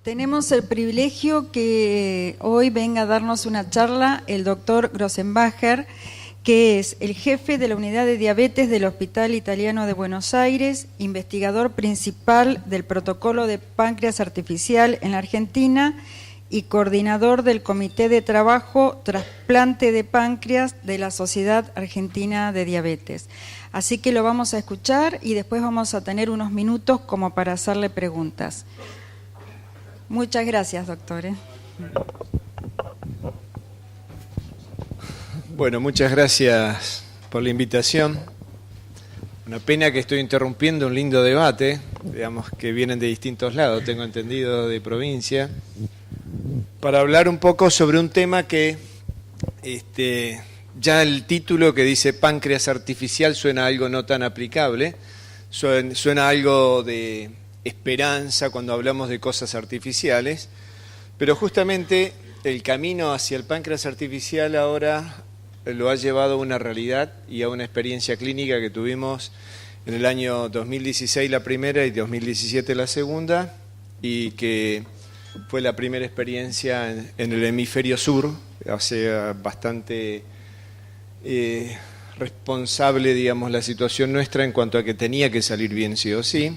Tenemos el privilegio que hoy venga a darnos una charla el doctor Grossenbacher, que es el jefe de la unidad de diabetes del Hospital Italiano de Buenos Aires, investigador principal del protocolo de páncreas artificial en la Argentina y coordinador del Comité de Trabajo Trasplante de Páncreas de la Sociedad Argentina de Diabetes. Así que lo vamos a escuchar y después vamos a tener unos minutos como para hacerle preguntas. Muchas gracias, doctor. Bueno, muchas gracias por la invitación. Una pena que estoy interrumpiendo un lindo debate, digamos que vienen de distintos lados, tengo entendido, de provincia, para hablar un poco sobre un tema que ya el título que dice páncreas artificial suena a algo no tan aplicable, suena a algo de esperanza cuando hablamos de cosas artificiales, pero justamente el camino hacia el páncreas artificial ahora lo ha llevado a una realidad y a una experiencia clínica que tuvimos en el año 2016 la primera y 2017 la segunda, y que fue la primera experiencia en el hemisferio sur, o sea, bastante responsable, digamos, la situación nuestra en cuanto a que tenía que salir bien sí o sí.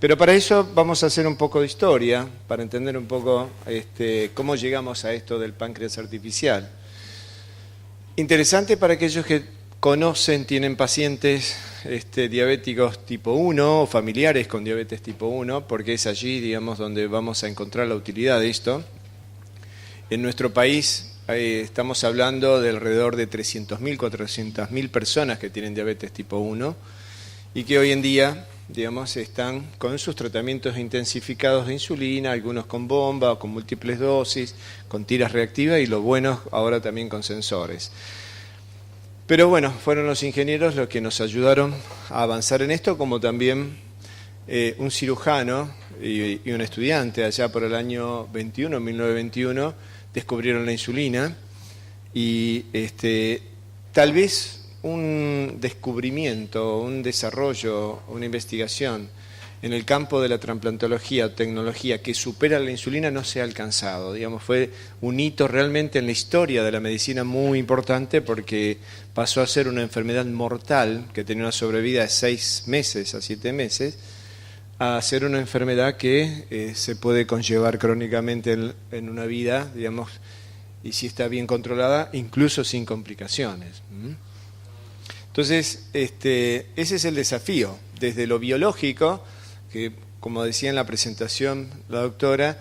Pero para eso vamos a hacer un poco de historia, para entender un poco cómo llegamos a esto del páncreas artificial. Interesante para aquellos que conocen, tienen pacientes diabéticos tipo 1 o familiares con diabetes tipo 1, porque es allí, digamos, donde vamos a encontrar la utilidad de esto. En nuestro país estamos hablando de alrededor de 300.000, 400.000 personas que tienen diabetes tipo 1 y que hoy en día, digamos, están con sus tratamientos intensificados de insulina, algunos con bomba o con múltiples dosis, con tiras reactivas y los buenos ahora también con sensores. Pero bueno, fueron los ingenieros los que nos ayudaron a avanzar en esto, como también un cirujano y un estudiante allá por el año 1921, descubrieron la insulina y tal vez un descubrimiento, un desarrollo, una investigación en el campo de la trasplantología o tecnología que supera la insulina no se ha alcanzado. Digamos, fue un hito realmente en la historia de la medicina muy importante, porque pasó a ser una enfermedad mortal que tenía una sobrevida de 6 meses a 7 meses, a ser una enfermedad que se puede conllevar crónicamente en una vida, digamos, y si está bien controlada, incluso sin complicaciones. Entonces, ese es el desafío, desde lo biológico, que como decía en la presentación la doctora,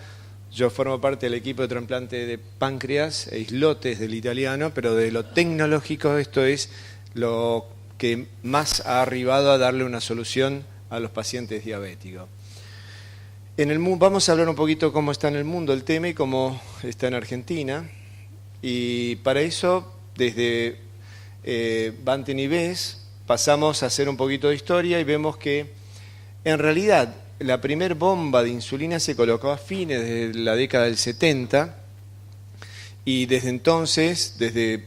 yo formo parte del equipo de trasplante de páncreas e islotes del italiano, pero de lo tecnológico esto es lo que más ha arribado a darle una solución a los pacientes diabéticos. Vamos a hablar un poquito cómo está en el mundo el tema y cómo está en Argentina, y para eso, desde Banting y Bess, pasamos a hacer un poquito de historia y vemos que en realidad la primer bomba de insulina se colocó a fines de la década del 70 y desde entonces, desde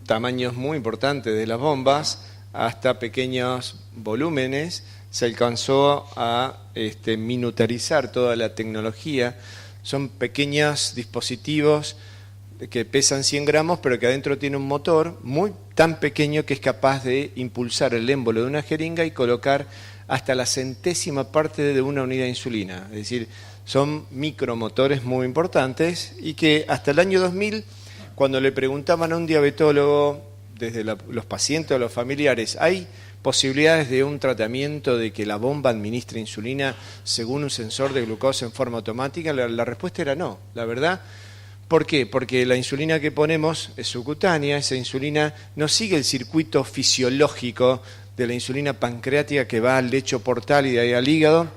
tamaños muy importantes de las bombas hasta pequeños volúmenes, se alcanzó a miniaturizar toda la tecnología. Son pequeños dispositivos que pesan 100 gramos, pero que adentro tiene un motor tan pequeño que es capaz de impulsar el émbolo de una jeringa y colocar hasta la centésima parte de una unidad de insulina. Es decir, son micromotores muy importantes y que hasta el año 2000, cuando le preguntaban a un diabetólogo, desde los pacientes o los familiares, ¿hay posibilidades de un tratamiento de que la bomba administre insulina según un sensor de glucosa en forma automática? La respuesta era no, la verdad. ¿Por qué? Porque la insulina que ponemos es subcutánea, esa insulina no sigue el circuito fisiológico de la insulina pancreática que va al lecho portal y de ahí al hígado,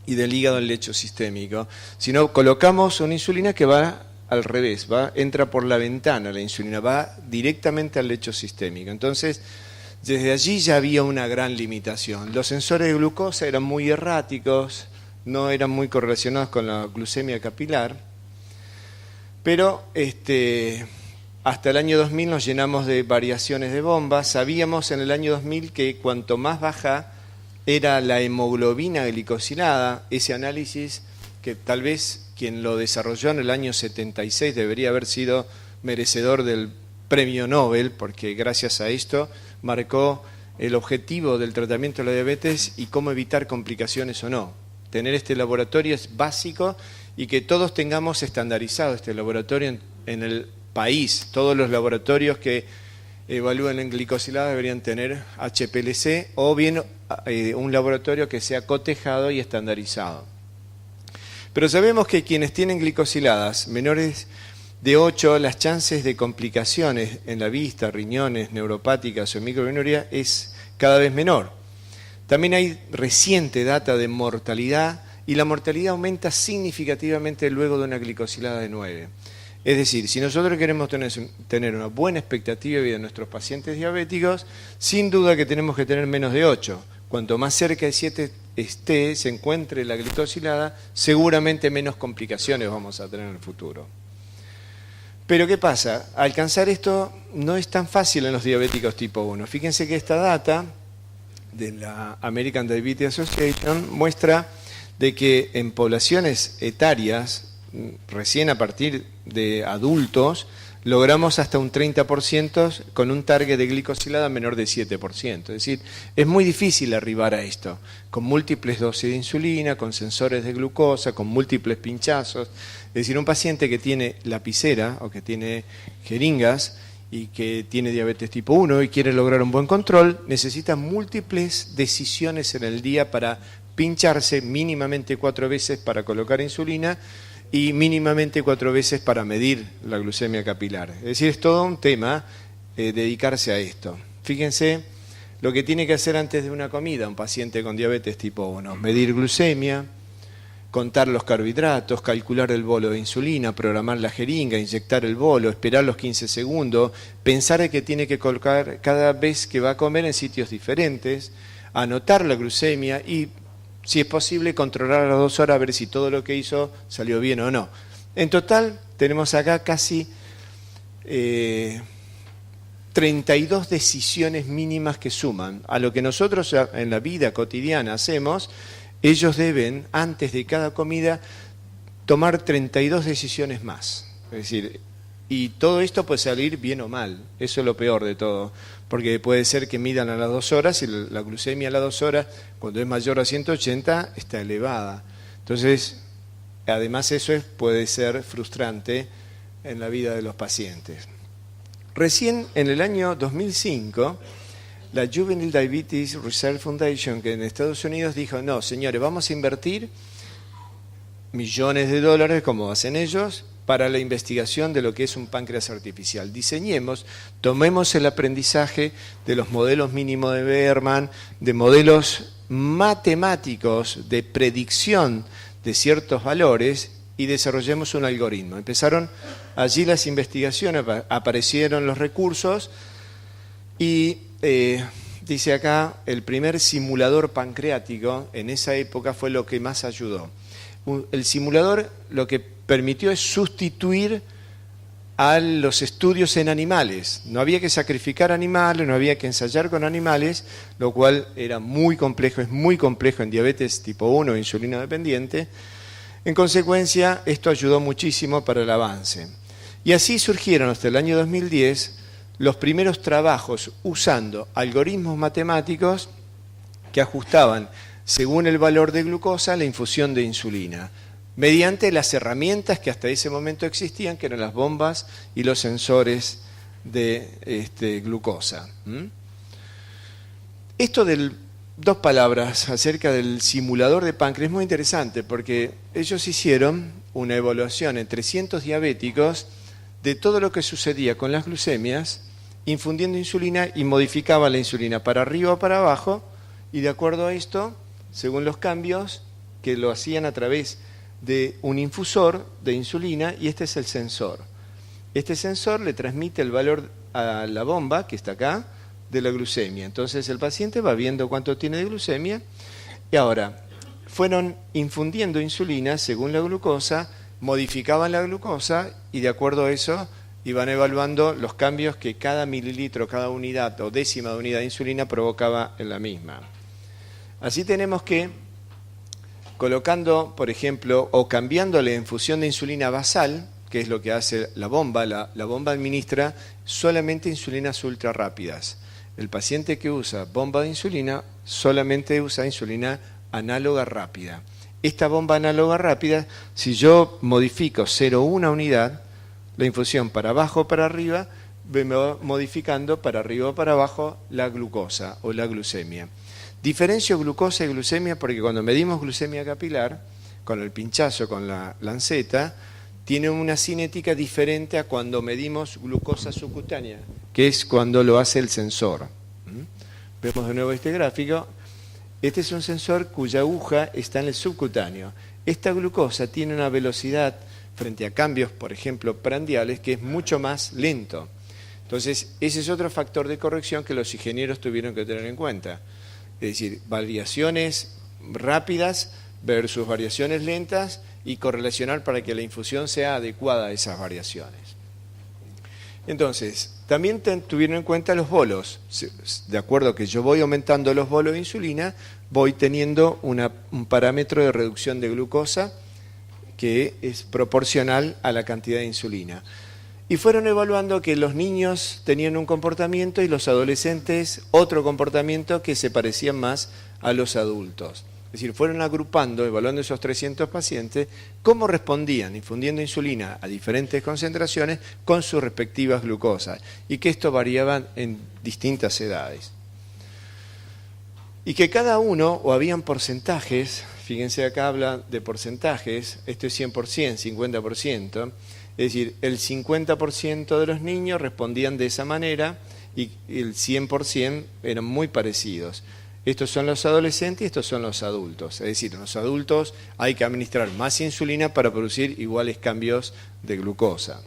y del hígado al lecho sistémico, sino colocamos una insulina que va al revés, entra por la ventana la insulina, va directamente al lecho sistémico. Entonces, desde allí ya había una gran limitación. Los sensores de glucosa eran muy erráticos, no eran muy correlacionados con la glucemia capilar, pero hasta el año 2000 nos llenamos de variaciones de bombas. Sabíamos en el año 2000 que cuanto más baja era la hemoglobina glicosilada, ese análisis que tal vez quien lo desarrolló en el año 76 debería haber sido merecedor del premio Nobel, porque gracias a esto marcó el objetivo del tratamiento de la diabetes y cómo evitar complicaciones o no. Tener este laboratorio es básico y que todos tengamos estandarizado este laboratorio en el país. Todos los laboratorios que evalúen en glicosilada deberían tener HPLC o bien un laboratorio que sea cotejado y estandarizado. Pero sabemos que quienes tienen glicosiladas menores de 8, las chances de complicaciones en la vista, riñones, neuropáticas o microalbuminuria es cada vez menor. También hay reciente data de mortalidad y la mortalidad aumenta significativamente luego de una glicosilada de 9. Es decir, si nosotros queremos tener una buena expectativa de vida de nuestros pacientes diabéticos, sin duda que tenemos que tener menos de 8. Cuanto más cerca de 7 se encuentre la glicosilada, seguramente menos complicaciones vamos a tener en el futuro. Pero ¿qué pasa? Alcanzar esto no es tan fácil en los diabéticos tipo 1. Fíjense que esta data de la American Diabetes Association muestra de que en poblaciones etarias, recién a partir de adultos, logramos hasta un 30% con un target de glicosilada menor de 7%. Es decir, es muy difícil arribar a esto, con múltiples dosis de insulina, con sensores de glucosa, con múltiples pinchazos. Es decir, un paciente que tiene lapicera o que tiene jeringas y que tiene diabetes tipo 1 y quiere lograr un buen control, necesita múltiples decisiones en el día para pincharse mínimamente 4 veces para colocar insulina y mínimamente 4 veces para medir la glucemia capilar. Es decir, es todo un tema dedicarse a esto. Fíjense lo que tiene que hacer antes de una comida un paciente con diabetes tipo 1. Medir glucemia, contar los carbohidratos, calcular el bolo de insulina, programar la jeringa, inyectar el bolo, esperar los 15 segundos, pensar que tiene que colocar cada vez que va a comer en sitios diferentes, anotar la glucemia y, si es posible, controlar a las 2 horas a ver si todo lo que hizo salió bien o no. En total, tenemos acá casi 32 decisiones mínimas que suman. A lo que nosotros en la vida cotidiana hacemos, ellos deben, antes de cada comida, tomar 32 decisiones más. Es decir, y todo esto puede salir bien o mal. Eso es lo peor de todo. Porque puede ser que midan a las 2 horas y la glucemia a las 2 horas, cuando es mayor a 180, está elevada. Entonces, además eso puede ser frustrante en la vida de los pacientes. Recién en el año 2005, la Juvenile Diabetes Research Foundation, que en Estados Unidos dijo, no, señores, vamos a invertir millones de dólares, como hacen ellos, para la investigación de lo que es un páncreas artificial. Diseñemos, tomemos el aprendizaje de los modelos mínimos de Berman, de modelos matemáticos de predicción de ciertos valores y desarrollemos un algoritmo. Empezaron allí las investigaciones, aparecieron los recursos y dice acá, el primer simulador pancreático en esa época fue lo que más ayudó. El simulador lo que permitió es sustituir a los estudios en animales. No había que sacrificar animales, no había que ensayar con animales, lo cual era muy complejo, es muy complejo en diabetes tipo 1, insulina dependiente. En consecuencia, esto ayudó muchísimo para el avance. Y así surgieron hasta el año 2010 los primeros trabajos usando algoritmos matemáticos que ajustaban, según el valor de glucosa, la infusión de insulina, mediante las herramientas que hasta ese momento existían, que eran las bombas y los sensores de glucosa. Esto de 2 palabras acerca del simulador de páncreas es muy interesante, porque ellos hicieron una evaluación en 300 diabéticos de todo lo que sucedía con las glucemias, infundiendo insulina y modificaba la insulina para arriba o para abajo, y de acuerdo a esto, según los cambios, que lo hacían a través de un infusor de insulina, y este es el sensor. Este sensor le transmite el valor a la bomba, que está acá, de la glucemia. Entonces el paciente va viendo cuánto tiene de glucemia, y ahora fueron infundiendo insulina según la glucosa, modificaban la glucosa, y de acuerdo a eso iban evaluando los cambios que cada mililitro, cada unidad o décima de unidad de insulina provocaba en la misma. Así tenemos que colocando, por ejemplo, o cambiándole en función de insulina basal, que es lo que hace la bomba. La bomba administra solamente insulinas ultra rápidas. El paciente que usa bomba de insulina solamente usa insulina análoga rápida. Esta bomba análoga rápida, si yo modifico 0,1 unidad, la infusión para abajo o para arriba, me va modificando para arriba o para abajo la glucosa o la glucemia. Diferencio glucosa y glucemia porque cuando medimos glucemia capilar, con el pinchazo, con la lanceta, tiene una cinética diferente a cuando medimos glucosa subcutánea, que es cuando lo hace el sensor. Vemos de nuevo este gráfico. Este es un sensor cuya aguja está en el subcutáneo. Esta glucosa tiene una velocidad frente a cambios, por ejemplo, prandiales, que es mucho más lento. Entonces, ese es otro factor de corrección que los ingenieros tuvieron que tener en cuenta. Es decir, variaciones rápidas versus variaciones lentas y correlacionar para que la infusión sea adecuada a esas variaciones. Entonces, también tuvieron en cuenta los bolos. De acuerdo que yo voy aumentando los bolos de insulina, voy teniendo un parámetro de reducción de glucosa que es proporcional a la cantidad de insulina. Y fueron evaluando que los niños tenían un comportamiento y los adolescentes otro comportamiento que se parecían más a los adultos. Es decir, fueron agrupando, evaluando esos 300 pacientes, cómo respondían infundiendo insulina a diferentes concentraciones con sus respectivas glucosas y que esto variaba en distintas edades. Y que cada uno, o habían porcentajes, fíjense acá habla de porcentajes, esto es 100%, 50%, es decir, el 50% de los niños respondían de esa manera y el 100% eran muy parecidos. Estos son los adolescentes y estos son los adultos. Es decir, en los adultos hay que administrar más insulina para producir iguales cambios de glucosa.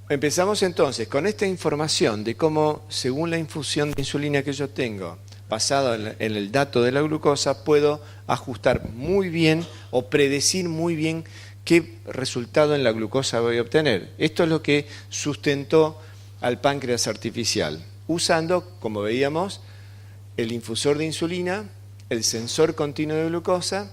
Empezamos entonces con esta información de cómo, según la infusión de insulina que yo tengo, basada en el dato de la glucosa, puedo ajustar muy bien o predecir muy bien qué resultado en la glucosa voy a obtener. Esto es lo que sustentó al páncreas artificial, usando, como veíamos, el infusor de insulina, el sensor continuo de glucosa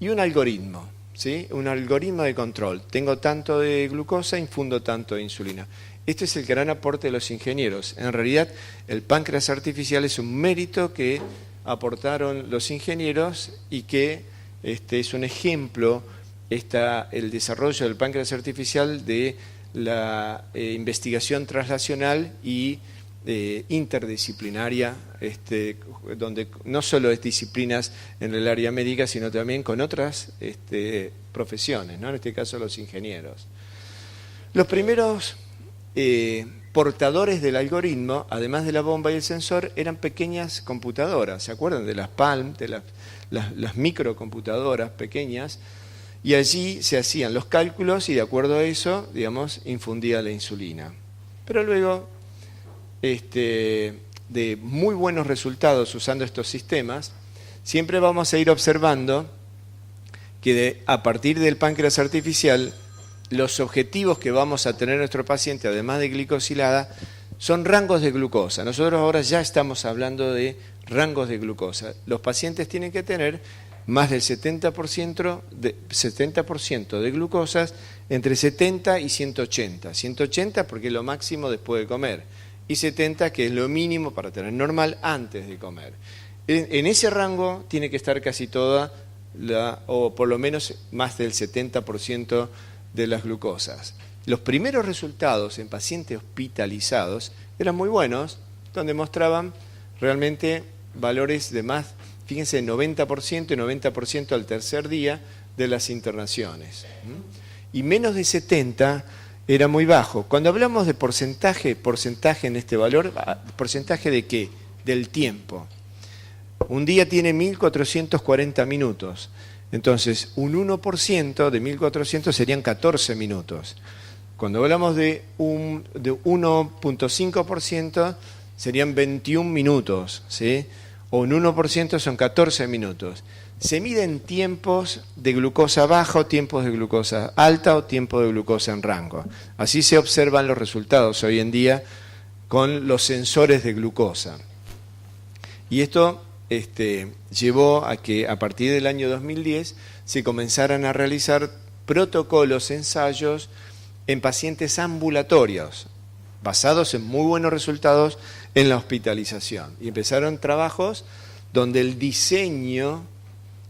y un algoritmo, ¿sí? Un algoritmo de control. Tengo tanto de glucosa, infundo tanto de insulina. Este es el gran aporte de los ingenieros. En realidad, el páncreas artificial es un mérito que aportaron los ingenieros y que es un ejemplo, el desarrollo del páncreas artificial de la investigación translacional y interdisciplinaria, donde no solo es disciplinas en el área médica, sino también con otras profesiones, ¿no? En este caso los ingenieros. Los primeros portadores del algoritmo, además de la bomba y el sensor, eran pequeñas computadoras. ¿Se acuerdan de las Palm, de las microcomputadoras pequeñas? Y allí se hacían los cálculos y de acuerdo a eso, digamos, infundía la insulina. Pero luego, de muy buenos resultados usando estos sistemas, siempre vamos a ir observando que a partir del páncreas artificial, los objetivos que vamos a tener nuestro paciente, además de glicosilada, son rangos de glucosa. Nosotros ahora ya estamos hablando de rangos de glucosa. Los pacientes tienen que tener más del 70% de glucosas entre 70 y 180. 180 porque es lo máximo después de comer y 70 que es lo mínimo para tener normal antes de comer. En ese rango tiene que estar casi toda, o por lo menos más del 70% de las glucosas. Los primeros resultados en pacientes hospitalizados eran muy buenos, donde mostraban realmente valores de más, fíjense, 90% y 90% al tercer día de las internaciones. Y menos de 70 era muy bajo. Cuando hablamos de porcentaje en este valor, ¿porcentaje de qué? Del tiempo. Un día tiene 1440 minutos. Entonces, un 1% de 1400 serían 14 minutos. Cuando hablamos de 1.5% serían 21 minutos, ¿sí? O un 1% son 14 minutos. Se miden tiempos de glucosa baja o tiempos de glucosa alta o tiempo de glucosa en rango. Así se observan los resultados hoy en día con los sensores de glucosa. Y esto llevó a que a partir del año 2010 se comenzaran a realizar protocolos, ensayos en pacientes ambulatorios, basados en muy buenos resultados en la hospitalización. Y empezaron trabajos donde el diseño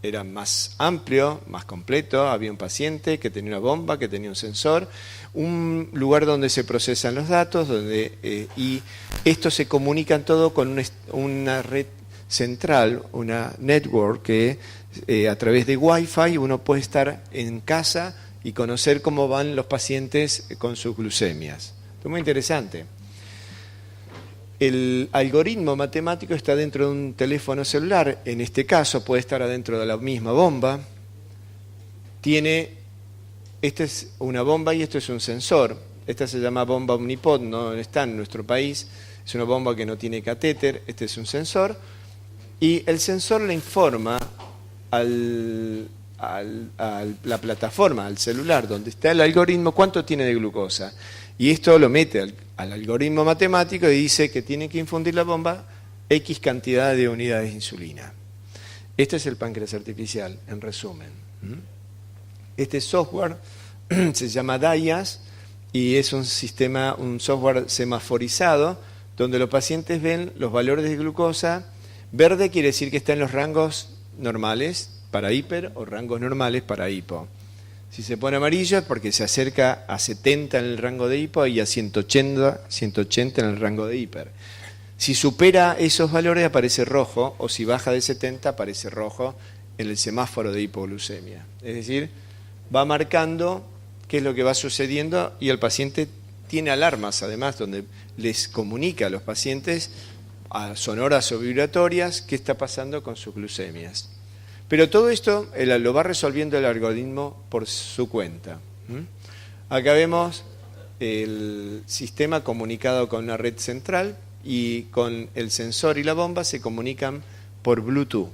era más amplio, más completo. Había un paciente que tenía una bomba, que tenía un sensor, un lugar donde se procesan los datos, y estos se comunican todo con una red central, una network que a través de Wi-Fi uno puede estar en casa y conocer cómo van los pacientes con sus glucemias. Esto es muy interesante. El algoritmo matemático está dentro de un teléfono celular, en este caso puede estar adentro de la misma bomba. Esta es una bomba y esto es un sensor. Esta se llama bomba Omnipod, no está en nuestro país, es una bomba que no tiene catéter, este es un sensor. Y el sensor le informa a la plataforma, al celular, donde está el algoritmo, cuánto tiene de glucosa. Y esto lo mete al algoritmo matemático y dice que tiene que infundir la bomba X cantidad de unidades de insulina. Este es el páncreas artificial, en resumen. Este software se llama DIAS y es un software semaforizado, donde los pacientes ven los valores de glucosa. Verde quiere decir que está en los rangos normales para hiper o rangos normales para hipo. Si se pone amarillo es porque se acerca a 70 en el rango de hipo y a 180 en el rango de hiper. Si supera esos valores aparece rojo, o si baja de 70 aparece rojo en el semáforo de hipoglucemia. Es decir, va marcando qué es lo que va sucediendo y el paciente tiene alarmas, además, donde les comunica a los pacientes sonoras o vibratorias qué está pasando con sus glucemias. Pero todo esto lo va resolviendo el algoritmo por su cuenta. Acá vemos el sistema comunicado con una red central y con el sensor y la bomba se comunican por Bluetooth.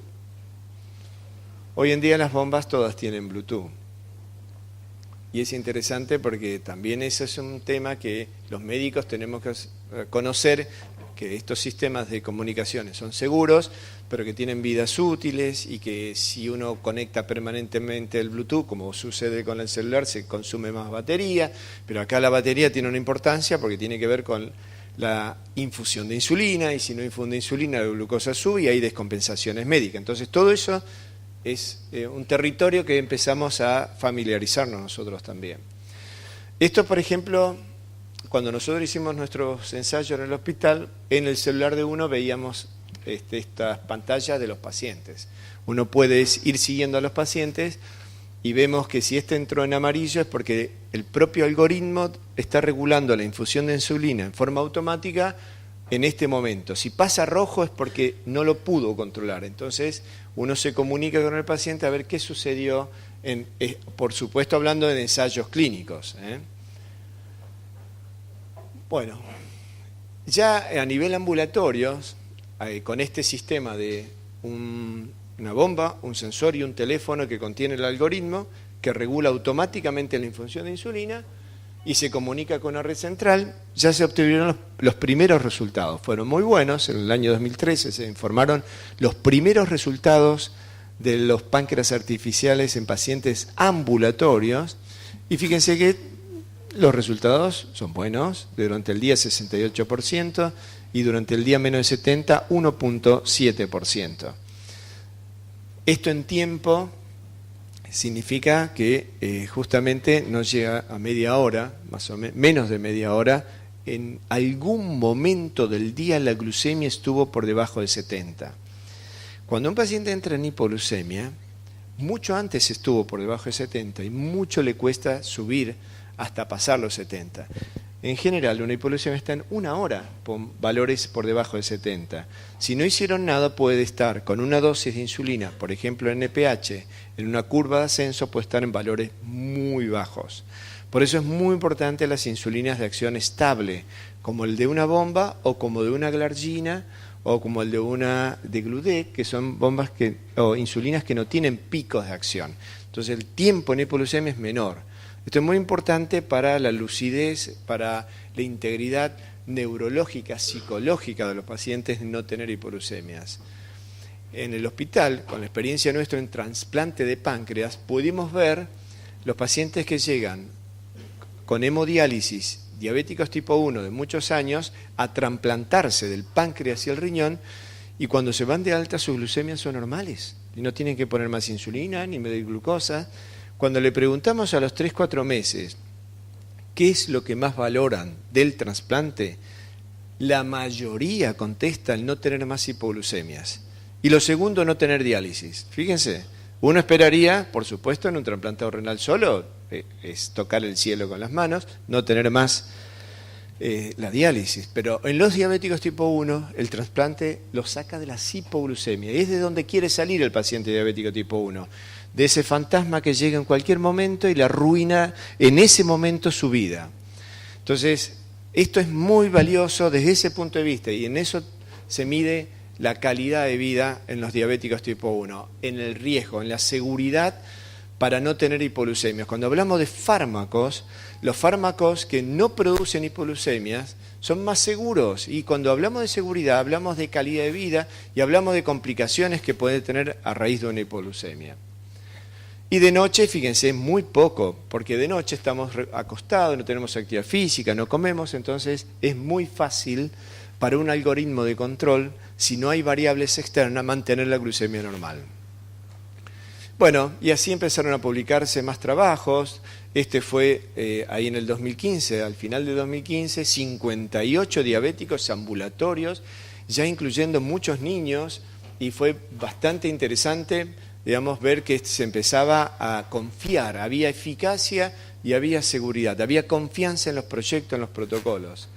Hoy en día las bombas todas tienen Bluetooth. Y es interesante porque también ese es un tema que los médicos tenemos que conocer, que estos sistemas de comunicaciones son seguros, pero que tienen vidas útiles y que si uno conecta permanentemente el Bluetooth, como sucede con el celular, se consume más batería, pero acá la batería tiene una importancia porque tiene que ver con la infusión de insulina, y si no infunde insulina la glucosa sube y hay descompensaciones médicas. Entonces todo eso es un territorio que empezamos a familiarizarnos nosotros también. Esto, por ejemplo, cuando nosotros hicimos nuestros ensayos en el hospital, en el celular de uno veíamos estas pantallas de los pacientes. Uno puede ir siguiendo a los pacientes y vemos que si este entró en amarillo es porque el propio algoritmo está regulando la infusión de insulina en forma automática en este momento. Si pasa rojo es porque no lo pudo controlar. Entonces uno se comunica con el paciente a ver qué sucedió, por supuesto hablando de ensayos clínicos. Bueno, ya a nivel ambulatorio, con este sistema de una bomba, un sensor y un teléfono que contiene el algoritmo, que regula automáticamente la infusión de insulina y se comunica con la red central, ya se obtuvieron los primeros resultados. Fueron muy buenos. En el año 2013 se informaron los primeros resultados de los páncreas artificiales en pacientes ambulatorios y fíjense que los resultados son buenos. Durante el día 68% y durante el día menos de 70, 1.7%. Esto en tiempo significa que justamente no llega a media hora, más o menos de media hora. En algún momento del día la glucemia estuvo por debajo de 70. Cuando un paciente entra en hipoglucemia, mucho antes estuvo por debajo de 70 y mucho le cuesta subir hasta pasar los 70. En general, una hipoglucemia está en una hora con valores por debajo de 70. Si no hicieron nada, puede estar con una dosis de insulina, por ejemplo NPH, en una curva de ascenso, puede estar en valores muy bajos. Por eso es muy importante las insulinas de acción estable, como el de una bomba o como de una glargina o como el de una de Gludec, que son bombas o insulinas que no tienen picos de acción. Entonces el tiempo en hipoglucemia es menor. Esto es muy importante para la lucidez, para la integridad neurológica, psicológica de los pacientes de no tener hipoglucemias. en el hospital, con la experiencia nuestra en trasplante de páncreas, pudimos ver los pacientes que llegan con hemodiálisis, diabéticos tipo 1 de muchos años, a trasplantarse del páncreas y el riñón, y cuando se van de alta sus glucemias son normales, y no tienen que poner más insulina ni medir glucosa. Cuando le preguntamos a los 3-4 meses qué es lo que más valoran del trasplante, la mayoría contesta el no tener más hipoglucemias. Y lo segundo, no tener diálisis. Fíjense, uno esperaría, por supuesto, en un trasplantado renal solo, es tocar el cielo con las manos, no tener más la diálisis. Pero en los diabéticos tipo 1, el trasplante lo saca de la hipoglucemia. Y es de donde quiere salir el paciente diabético tipo 1. De ese fantasma que llega en cualquier momento y le arruina en ese momento su vida. Entonces, esto es muy valioso desde ese punto de vista, y en eso se mide la calidad de vida en los diabéticos tipo 1, en el riesgo, en la seguridad para no tener hipoglucemias. Cuando hablamos de fármacos, los fármacos que no producen hipoglucemias son más seguros, y cuando hablamos de seguridad hablamos de calidad de vida y hablamos de complicaciones que puede tener a raíz de una hipoglucemia. Y de noche, fíjense, muy poco, porque de noche estamos acostados, no tenemos actividad física, no comemos, entonces es muy fácil para un algoritmo de control, si no hay variables externas, mantener la glucemia normal. Bueno, y así empezaron a publicarse más trabajos. Este fue ahí en el 2015, al final de 2015, 58 diabéticos ambulatorios, ya incluyendo muchos niños, y fue bastante interesante, digamos, ver que se empezaba a confiar, había eficacia y había seguridad, había confianza en los proyectos, en los protocolos.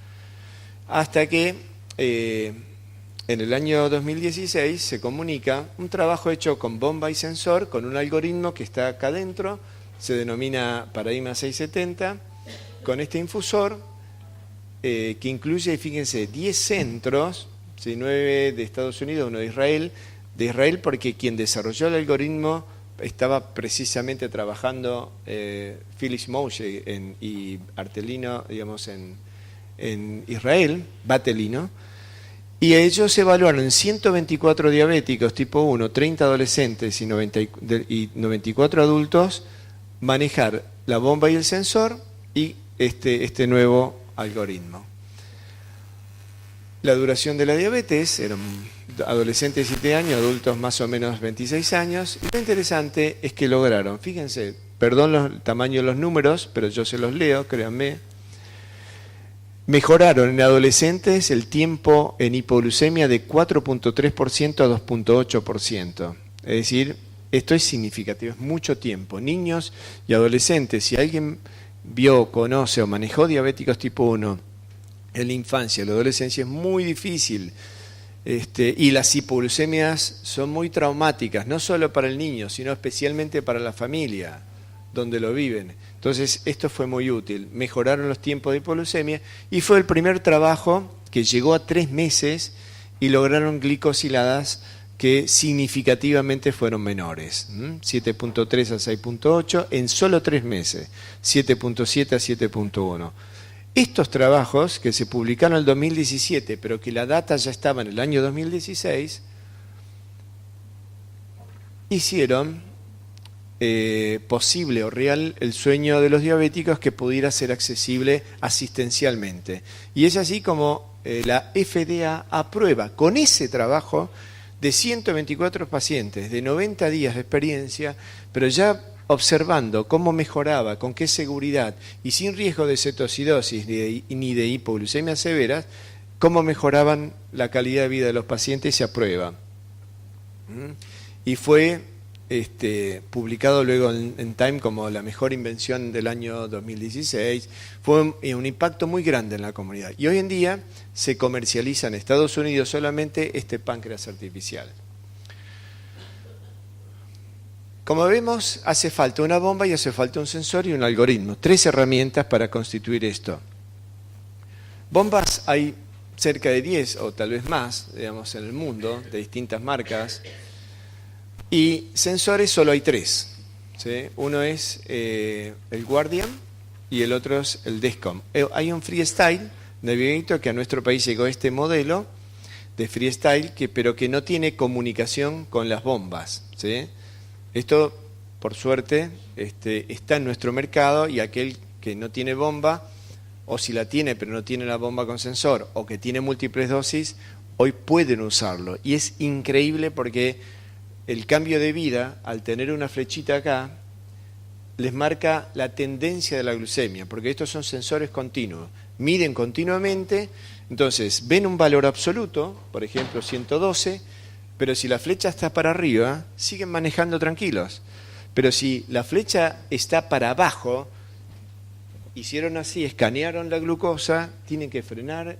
Hasta que en el año 2016 se comunica un trabajo hecho con bomba y sensor, con un algoritmo que está acá adentro, se denomina Paradigma 670, con este infusor que incluye, fíjense, 10 centros, 9 de Estados Unidos, 1 de Israel porque quien desarrolló el algoritmo estaba precisamente trabajando Phyllis Moshe y Artelino, digamos, en Israel, Batelino, y ellos evaluaron 124 diabéticos tipo 1, 30 adolescentes y 94 adultos, manejar la bomba y el sensor y este nuevo algoritmo. La duración de la diabetes eran adolescentes 7 años, adultos más o menos 26 años, y lo interesante es que lograron, fíjense, perdón el tamaño de los números, pero yo se los leo, créanme, mejoraron en adolescentes el tiempo en hipoglucemia de 4.3% a 2.8%. Es decir, esto es significativo, es mucho tiempo. Niños y adolescentes, si alguien vio, conoce o manejó diabéticos tipo 1 en la infancia, en la adolescencia, es muy difícil. Y las hipoglucemias son muy traumáticas, no solo para el niño, sino especialmente para la familia donde lo viven. Entonces, esto fue muy útil. Mejoraron los tiempos de hipoglucemia y fue el primer trabajo que llegó a 3 meses y lograron glicosiladas que significativamente fueron menores. 7.3 a 6.8 en solo 3 meses, 7.7 a 7.1. Estos trabajos que se publicaron en el 2017, pero que la data ya estaba en el año 2016, hicieron posible o real el sueño de los diabéticos que pudiera ser accesible asistencialmente. Y es así como la FDA aprueba con ese trabajo de 124 pacientes, de 90 días de experiencia, pero ya observando cómo mejoraba, con qué seguridad y sin riesgo de cetocidosis ni de hipoglucemias severas, cómo mejoraban la calidad de vida de los pacientes, se aprueba. Y fue publicado luego en Time como la mejor invención del año 2016. Fue un impacto muy grande en la comunidad. Y hoy en día se comercializa en Estados Unidos solamente este páncreas artificial. Como vemos, hace falta una bomba y hace falta un sensor y un algoritmo. 3 herramientas para constituir esto. Bombas hay cerca de 10 o tal vez más, digamos, en el mundo, de distintas marcas. Y sensores solo hay 3. ¿Sí? Uno es el Guardian y el otro es el Dexcom. Hay un Freestyle Navigator que a nuestro país llegó este modelo de freestyle, pero que no tiene comunicación con las bombas, ¿sí? Esto, por suerte, está en nuestro mercado, y aquel que no tiene bomba, o si la tiene pero no tiene la bomba con sensor, o que tiene múltiples dosis, hoy pueden usarlo. Y es increíble porque el cambio de vida, al tener una flechita acá, les marca la tendencia de la glucemia, porque estos son sensores continuos, miden continuamente. Entonces ven un valor absoluto, por ejemplo 112, pero si la flecha está para arriba, siguen manejando tranquilos. Pero si la flecha está para abajo, hicieron así, escanearon la glucosa, tienen que frenar,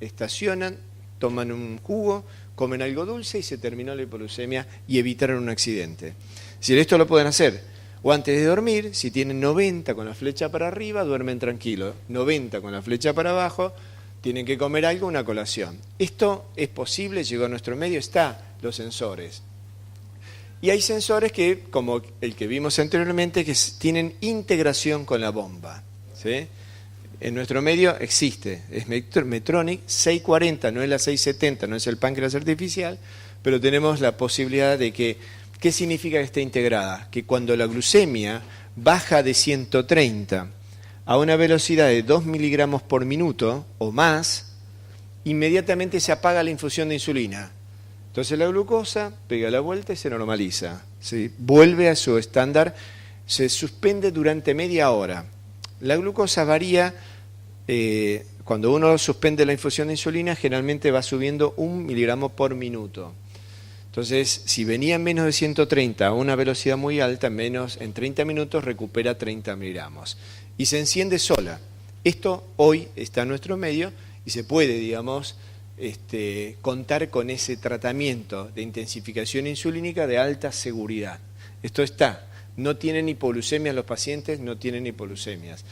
estacionan, toman un jugo, comen algo dulce y se terminó la hipoglucemia y evitaron un accidente. Si esto lo pueden hacer. O antes de dormir, si tienen 90 con la flecha para arriba, duermen tranquilos. 90 con la flecha para abajo, tienen que comer algo, una colación. Esto es posible, llegó a nuestro medio, está los sensores. Y hay sensores que, como el que vimos anteriormente, que tienen integración con la bomba, ¿sí? En nuestro medio existe, es Medtronic 640, no es la 670, no es el páncreas artificial, pero tenemos la posibilidad de que, ¿qué significa que esté integrada? Que cuando la glucemia baja de 130 a una velocidad de 2 miligramos por minuto o más, inmediatamente se apaga la infusión de insulina. Entonces la glucosa pega la vuelta y se normaliza, ¿sí? Vuelve a su estándar, se suspende durante media hora. La glucosa varía, cuando uno suspende la infusión de insulina, generalmente va subiendo 1 miligramo por minuto. Entonces, si venía en menos de 130 a una velocidad muy alta, en 30 minutos recupera 30 miligramos. Y se enciende sola. Esto hoy está en nuestro medio y se puede, digamos, contar con ese tratamiento de intensificación insulínica de alta seguridad. Esto está. No tienen hipoglucemias los pacientes, no tienen hipoglucemias.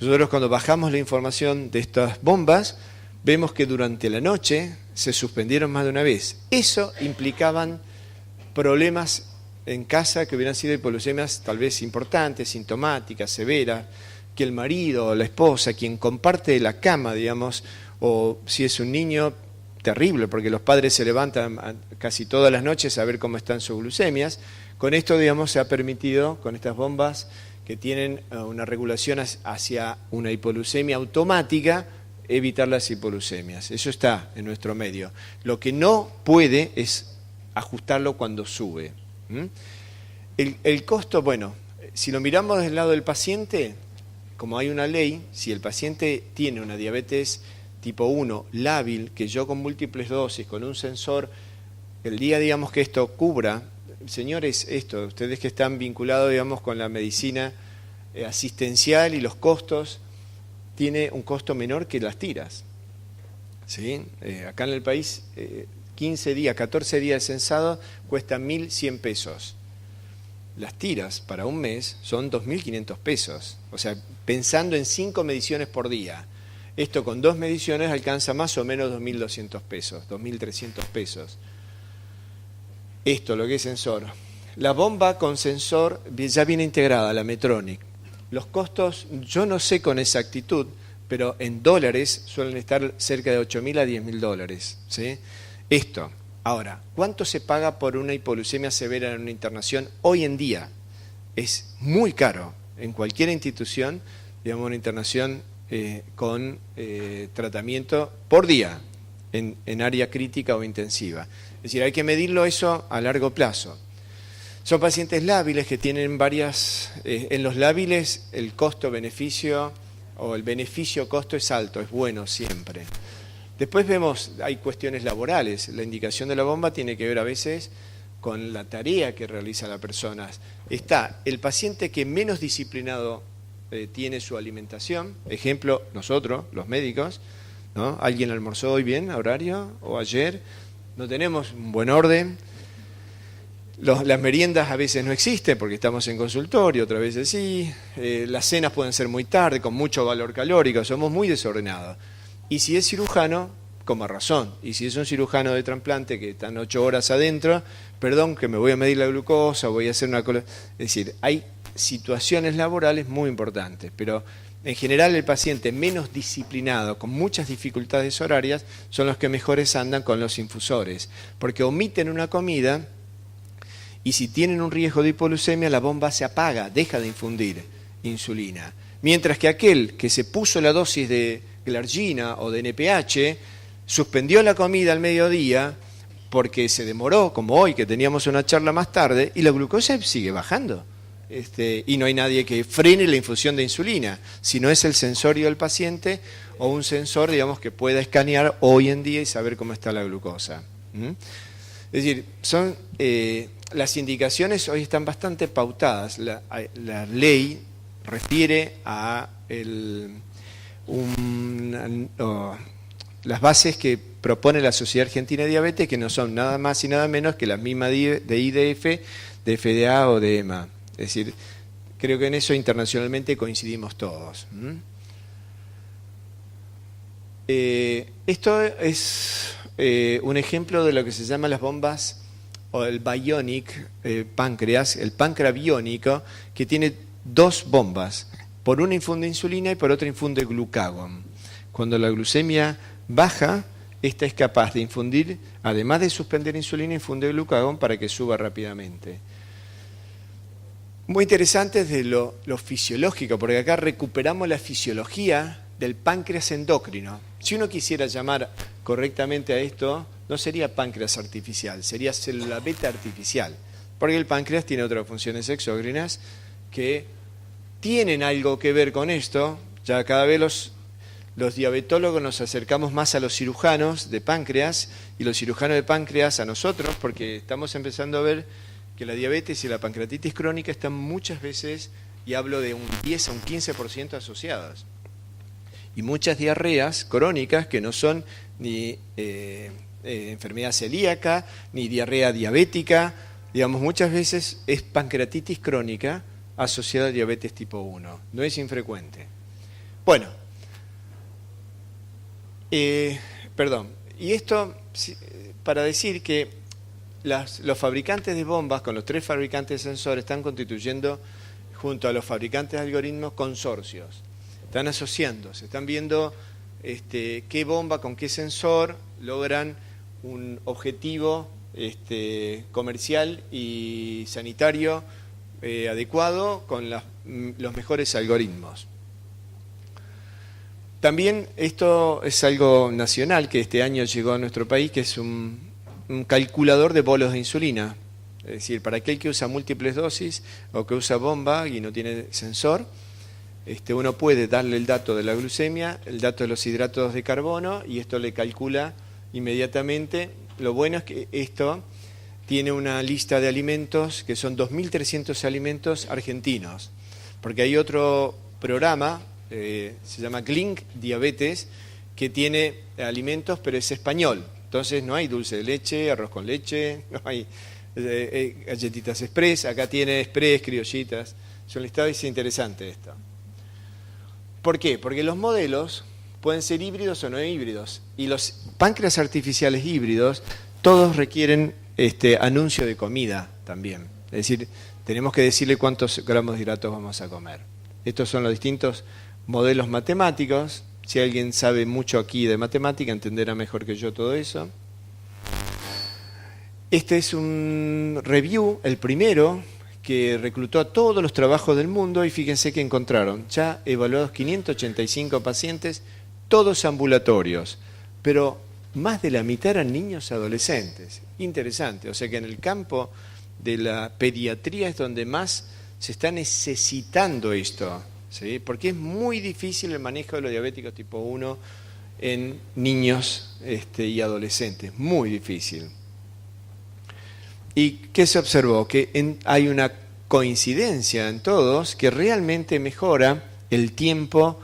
Nosotros, cuando bajamos la información de estas bombas, vemos que durante la noche se suspendieron más de una vez. Eso implicaban problemas en casa que hubieran sido hipoglucemias tal vez importantes, sintomáticas, severas, que el marido o la esposa, quien comparte la cama, digamos, o si es un niño, terrible, porque los padres se levantan casi todas las noches a ver cómo están sus glucemias. Con esto, digamos, se ha permitido, con estas bombas que tienen una regulación hacia una hipoglucemia automática, evitar las hipoglucemias. Eso está en nuestro medio. Lo que no puede es ajustarlo cuando sube. El costo, bueno, si lo miramos del lado del paciente, como hay una ley, si el paciente tiene una diabetes tipo 1 lábil, que yo con múltiples dosis, con un sensor, el día, digamos, que esto cubra, señores, ustedes que están vinculados, digamos, con la medicina asistencial y los costos, tiene un costo menor que las tiras, ¿sí? Acá en el país, 15 días, 14 días de censado cuestan 1.100 pesos. Las tiras para un mes son 2.500 pesos. O sea, pensando en 5 mediciones por día. Esto con 2 mediciones alcanza más o menos 2.200 pesos, 2.300 pesos. Esto, lo que es sensor. La bomba con sensor ya viene integrada, la Medtronic. Los costos, yo no sé con exactitud, pero en dólares suelen estar cerca de 8.000 a 10.000 dólares, ¿sí? Esto. Ahora, ¿cuánto se paga por una hipoglucemia severa en una internación hoy en día? Es muy caro. En cualquier institución, digamos, una internación con tratamiento por día, en área crítica o intensiva. Es decir, hay que medirlo eso a largo plazo. Son pacientes lábiles que tienen varias... en los lábiles el costo-beneficio o el beneficio-costo es alto, es bueno siempre. Después vemos, hay cuestiones laborales. La indicación de la bomba tiene que ver a veces con la tarea que realiza la persona. Está el paciente que menos disciplinado tiene su alimentación. Ejemplo, nosotros, los médicos, ¿no? ¿Alguien almorzó hoy bien, a horario, o ayer? No tenemos un buen orden. Las meriendas a veces no existen porque estamos en consultorio, otras veces sí. Las cenas pueden ser muy tarde, con mucho valor calórico, somos muy desordenados. Y si es cirujano, con más razón. Y si es un cirujano de trasplante que están 8 horas adentro, perdón, que me voy a medir la glucosa, voy a hacer una... Es decir, hay situaciones laborales muy importantes, pero En general, el paciente menos disciplinado, con muchas dificultades horarias, son los que mejores andan con los infusores, porque omiten una comida y si tienen un riesgo de hipoglucemia, la bomba se apaga, deja de infundir insulina. Mientras que aquel que se puso la dosis de glargina o de NPH, suspendió la comida al mediodía porque se demoró, como hoy que teníamos una charla más tarde, y la glucosa sigue bajando. Y no hay nadie que frene la infusión de insulina, si no es el sensorio del paciente o un sensor, digamos, que pueda escanear hoy en día y saber cómo está la glucosa. Es decir, las indicaciones hoy están bastante pautadas. La ley refiere a las bases que propone la Sociedad Argentina de Diabetes, que no son nada más y nada menos que las mismas de IDF, de FDA o de EMA. Es decir, creo que en eso internacionalmente coincidimos todos. Esto es un ejemplo de lo que se llama las bombas o el bionic páncreas, el páncreas biónico, que tiene dos bombas. Por una infunde insulina y por otra infunde glucagón. Cuando la glucemia baja, esta es capaz de infundir, además de suspender insulina, infunde glucagón para que suba rápidamente. Muy interesante desde lo fisiológico, porque acá recuperamos la fisiología del páncreas endocrino. Si uno quisiera llamar correctamente a esto, no sería páncreas artificial, sería célula beta artificial, porque el páncreas tiene otras funciones exócrinas que tienen algo que ver con esto. Ya cada vez los diabetólogos nos acercamos más a los cirujanos de páncreas y los cirujanos de páncreas a nosotros, porque estamos empezando a ver que la diabetes y la pancreatitis crónica están muchas veces, y hablo de un 10 a un 15% asociadas. Y muchas diarreas crónicas que no son ni enfermedad celíaca, ni diarrea diabética, digamos, muchas veces es pancreatitis crónica asociada a diabetes tipo 1. No es infrecuente. Bueno, y esto para decir que los fabricantes de bombas con los 3 fabricantes de sensores están constituyendo, junto a los fabricantes de algoritmos, consorcios. Están asociándose, están viendo qué bomba con qué sensor logran un objetivo comercial y sanitario adecuado con los mejores algoritmos. También esto es algo nacional que este año llegó a nuestro país, que es un calculador de bolos de insulina. Es decir, para aquel que usa múltiples dosis o que usa bomba y no tiene sensor, uno puede darle el dato de la glucemia, el dato de los hidratos de carbono, y esto le calcula inmediatamente. Lo bueno es que esto tiene una lista de alimentos que son 2.300 alimentos argentinos, porque hay otro programa, se llama Glink Diabetes, que tiene alimentos pero es español. Entonces no hay dulce de leche, arroz con leche, no hay galletitas express, acá tiene express, criollitas. Es un listado y es interesante esto. ¿Por qué? Porque los modelos pueden ser híbridos o no híbridos, y los páncreas artificiales híbridos todos requieren anuncio de comida también. Es decir, tenemos que decirle cuántos gramos de hidratos vamos a comer. Estos son los distintos modelos matemáticos. Si alguien sabe mucho aquí de matemática, entenderá mejor que yo todo eso. Este es un review, el primero, que reclutó a todos los trabajos del mundo, y fíjense que encontraron ya evaluados 585 pacientes, todos ambulatorios, pero más de la mitad eran niños y adolescentes. Interesante, o sea que en el campo de la pediatría es donde más se está necesitando esto. ¿Sí? Porque es muy difícil el manejo de los diabéticos tipo 1 en niños y adolescentes, muy difícil. ¿Y qué se observó? Que hay una coincidencia en todos que realmente mejora el tiempo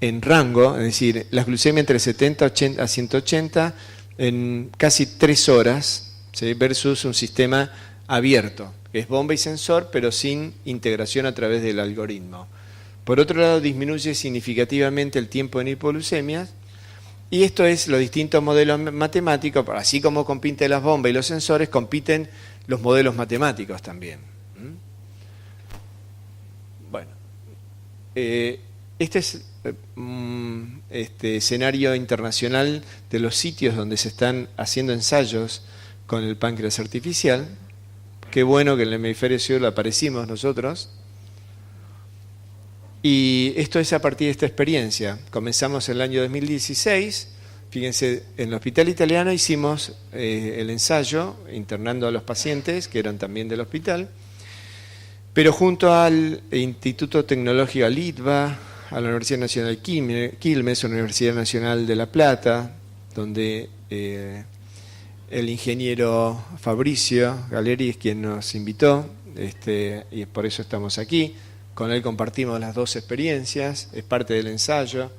en rango, es decir, la glucemia entre 70 a 180 en casi 3 horas, ¿sí? Versus un sistema abierto, que es bomba y sensor, pero sin integración a través del algoritmo. Por otro lado, disminuye significativamente el tiempo en hipoglucemias, y esto es los distintos modelos matemáticos. Así como compiten las bombas y los sensores, compiten los modelos matemáticos también. Bueno, Este es escenario internacional de los sitios donde se están haciendo ensayos con el páncreas artificial. Qué bueno que en el hemisferio sur aparecimos nosotros. Y esto es a partir de esta experiencia. Comenzamos en el año 2016. Fíjense, en el hospital italiano hicimos el ensayo internando a los pacientes, que eran también del hospital, pero junto al Instituto Tecnológico LITVA, a la Universidad Nacional Quilmes, a la Universidad Nacional de La Plata, donde el ingeniero Fabricio Galeri es quien nos invitó, y por eso estamos aquí. Con él compartimos las dos experiencias, es parte del ensayo,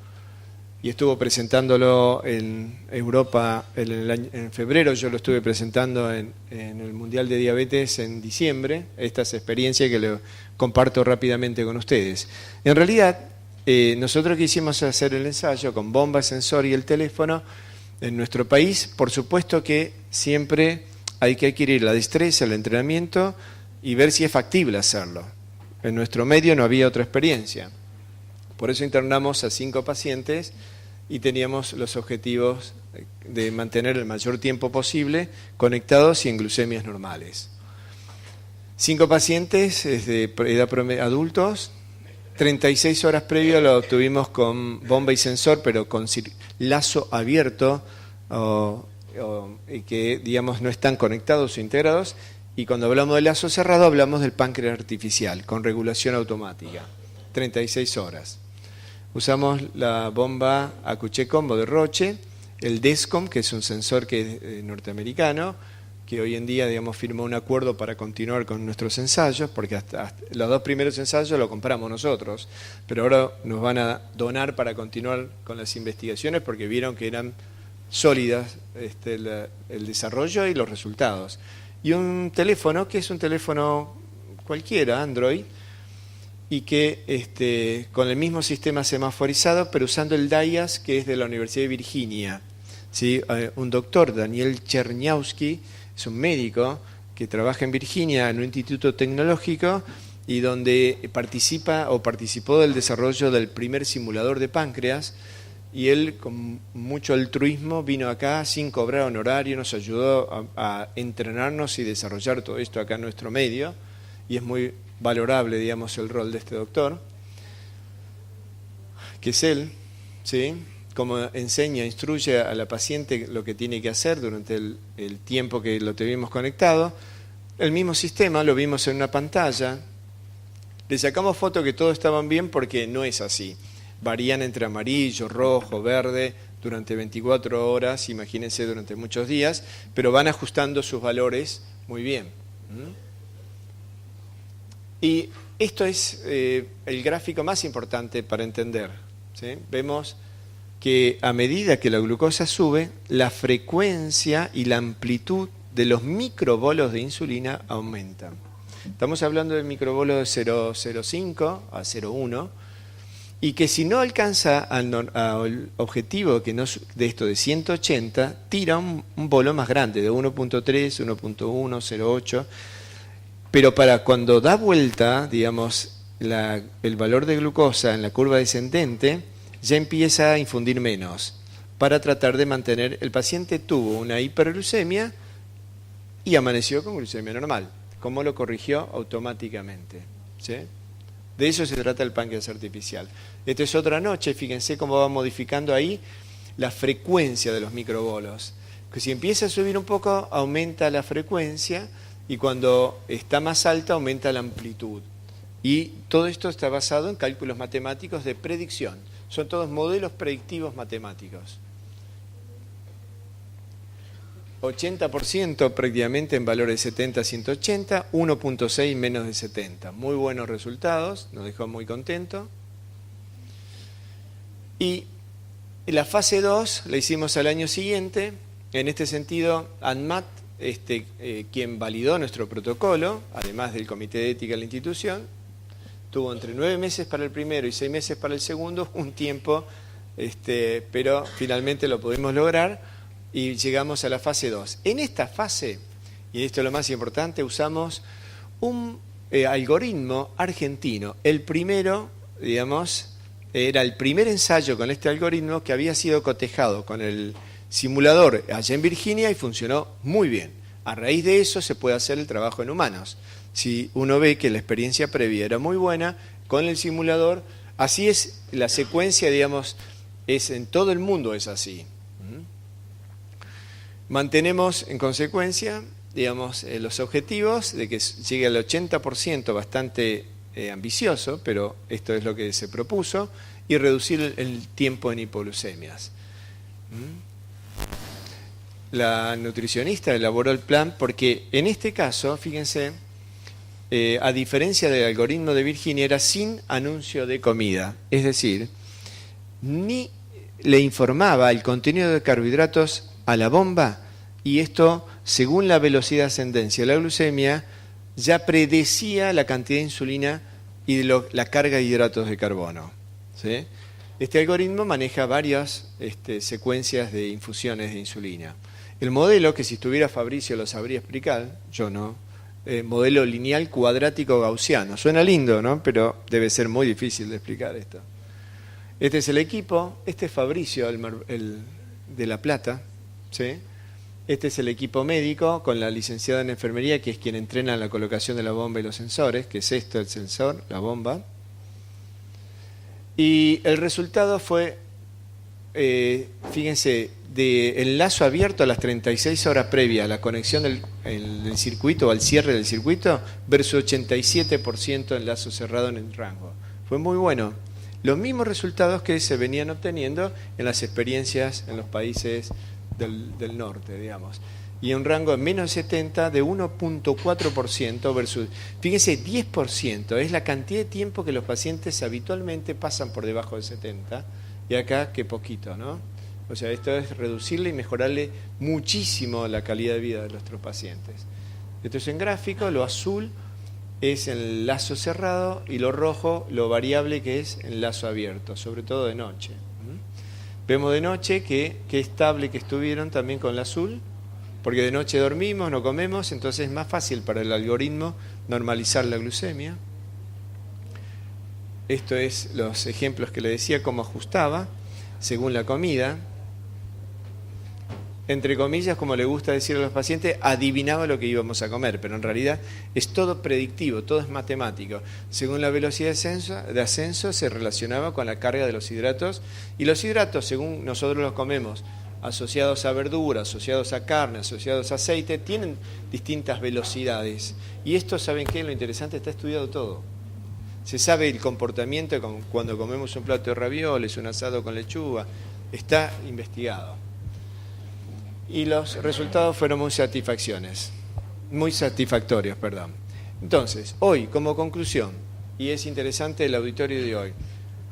y estuvo presentándolo en Europa en febrero. Yo lo estuve presentando en el Mundial de Diabetes en diciembre, estas experiencias que le comparto rápidamente con ustedes. En realidad, nosotros quisimos hacer el ensayo con bomba, sensor y el teléfono. En nuestro país, por supuesto que siempre hay que adquirir la destreza, el entrenamiento y ver si es factible hacerlo. En nuestro medio no había otra experiencia. Por eso internamos a 5 pacientes y teníamos los objetivos de mantener el mayor tiempo posible conectados y en glucemias normales. 5 pacientes de edad promedio, adultos, 36 horas previo lo obtuvimos con bomba y sensor, pero con lazo abierto, y que digamos no están conectados o integrados. Y cuando hablamos de lazo cerrado hablamos del páncreas artificial con regulación automática, 36 horas. Usamos la bomba Acouché Combo de Roche, el DESCOM, que es un sensor que es norteamericano, que hoy en día digamos firmó un acuerdo para continuar con nuestros ensayos, porque hasta los 2 primeros ensayos lo compramos nosotros, pero ahora nos van a donar para continuar con las investigaciones porque vieron que eran sólidas el desarrollo y los resultados. Y un teléfono, que es un teléfono cualquiera, Android, y que con el mismo sistema semaforizado, pero usando el DIAS, que es de la Universidad de Virginia. ¿Sí? Un doctor, Daniel Cherniawski, es un médico que trabaja en Virginia en un instituto tecnológico y donde participó del desarrollo del primer simulador de páncreas, y él con mucho altruismo vino acá sin cobrar honorario, nos ayudó a entrenarnos y desarrollar todo esto acá en nuestro medio, y es muy valorable, digamos, el rol de este doctor, que es él, ¿sí? Como enseña, instruye a la paciente lo que tiene que hacer durante el tiempo que lo tuvimos conectado. El mismo sistema lo vimos en una pantalla. Le sacamos foto que todos estaban bien porque no es así. Varían entre amarillo, rojo, verde durante 24 horas, imagínense durante muchos días, pero van ajustando sus valores muy bien. Y esto es el gráfico más importante para entender, ¿sí? Vemos que a medida que la glucosa sube, la frecuencia y la amplitud de los microbolos de insulina aumentan. Estamos hablando del microbolo de 0,05 a 0,1, y que si no alcanza al objetivo de esto de 180, tira un bolo más grande, de 1.3, 1.1, 0.8, pero para cuando da vuelta, digamos, el valor de glucosa en la curva descendente, ya empieza a infundir menos, para tratar de mantener. El paciente tuvo una hiperglucemia y amaneció con glucemia normal, como lo corrigió automáticamente, ¿sí? De eso se trata el páncreas artificial. Esto es otra noche, fíjense cómo va modificando ahí la frecuencia de los microbolos. Que si empieza a subir un poco, aumenta la frecuencia, y cuando está más alta, aumenta la amplitud. Y todo esto está basado en cálculos matemáticos de predicción. Son todos modelos predictivos matemáticos. 80% prácticamente en valores de 70 a 180, 1.6 menos de 70. Muy buenos resultados, nos dejó muy contentos. Y la fase 2 la hicimos al año siguiente. En este sentido, ANMAT, quien validó nuestro protocolo, además del comité de ética de la institución, tuvo entre 9 meses para el primero y 6 meses para el segundo, un tiempo, pero finalmente lo pudimos lograr. Y llegamos a la fase 2. En esta fase, y esto es lo más importante, usamos un algoritmo argentino, el primero, digamos, era el primer ensayo con este algoritmo que había sido cotejado con el simulador allá en Virginia y funcionó muy bien. A raíz de eso se puede hacer el trabajo en humanos. Si uno ve que la experiencia previa era muy buena con el simulador, así es la secuencia, digamos, es en todo el mundo es así. Mantenemos en consecuencia, digamos, los objetivos de que llegue al 80%, bastante ambicioso, pero esto es lo que se propuso, y reducir el tiempo en hipoglucemias. La nutricionista elaboró el plan porque en este caso, fíjense, a diferencia del algoritmo de Virginia, era sin anuncio de comida, es decir, ni le informaba el contenido de carbohidratos a la bomba, y esto, según la velocidad de ascendencia de la glucemia, ya predecía la cantidad de insulina y de la carga de hidratos de carbono, ¿sí? Este algoritmo maneja varias secuencias de infusiones de insulina. El modelo, que si estuviera Fabricio lo sabría explicar, yo no, modelo lineal cuadrático gaussiano. Suena lindo, ¿no? Pero debe ser muy difícil de explicar esto. Este es el equipo, este es Fabricio, el de La Plata, ¿sí? Este es el equipo médico con la licenciada en enfermería, que es quien entrena la colocación de la bomba y los sensores, que es esto, el sensor, la bomba. Y el resultado fue, fíjense, de enlazo abierto a las 36 horas previas a la conexión del circuito o al cierre del circuito, versus 87% enlazo cerrado en el rango. Fue muy bueno. Los mismos resultados que se venían obteniendo en las experiencias en los países del norte, digamos. Y un rango de menos 70 de 1.4% versus, fíjense, 10%. Es la cantidad de tiempo que los pacientes habitualmente pasan por debajo de 70, y acá que poquito, ¿no? O sea, esto es reducirle y mejorarle muchísimo la calidad de vida de nuestros pacientes. Esto es en gráfico, lo azul es el lazo cerrado y lo rojo, lo variable, que es el lazo abierto, sobre todo de noche. Vemos de noche que estable que estuvieron también con el azul, porque de noche dormimos, no comemos, entonces es más fácil para el algoritmo normalizar la glucemia. Esto es los ejemplos que le decía, cómo ajustaba según la comida. Entre comillas, como le gusta decir a los pacientes, adivinaba lo que íbamos a comer, pero en realidad es todo predictivo, todo es matemático. Según la velocidad de ascenso se relacionaba con la carga de los hidratos, y los hidratos, según nosotros los comemos, asociados a verdura, asociados a carne, asociados a aceite, tienen distintas velocidades. Y esto, ¿saben qué? Lo interesante, está estudiado todo. Se sabe el comportamiento cuando comemos un plato de ravioles, un asado con lechuga, está investigado. Y los resultados fueron muy satisfactorios, perdón. Entonces, hoy, como conclusión, y es interesante el auditorio de hoy,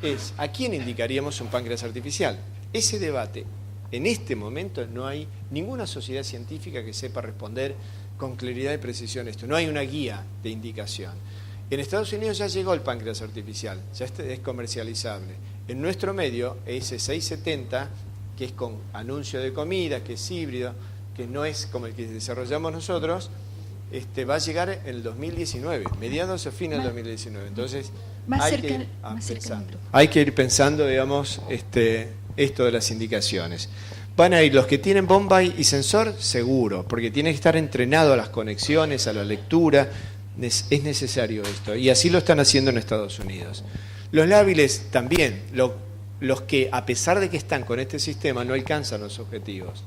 es ¿a quién indicaríamos un páncreas artificial? Ese debate, en este momento no hay ninguna sociedad científica que sepa responder con claridad y precisión esto, no hay una guía de indicación. En Estados Unidos ya llegó el páncreas artificial, ya es comercializable. En nuestro medio, ese 670, que es con anuncio de comida, que es híbrido, que no es como el que desarrollamos nosotros, va a llegar en el 2019, mediados o fines del 2019. Entonces, hay que ir pensando, digamos, esto de las indicaciones. Van a ir los que tienen bomba y sensor, seguro, porque tiene que estar entrenado a las conexiones, a la lectura. Es necesario esto, y así lo están haciendo en Estados Unidos. Los lábiles también, los que a pesar de que están con este sistema no alcanzan los objetivos.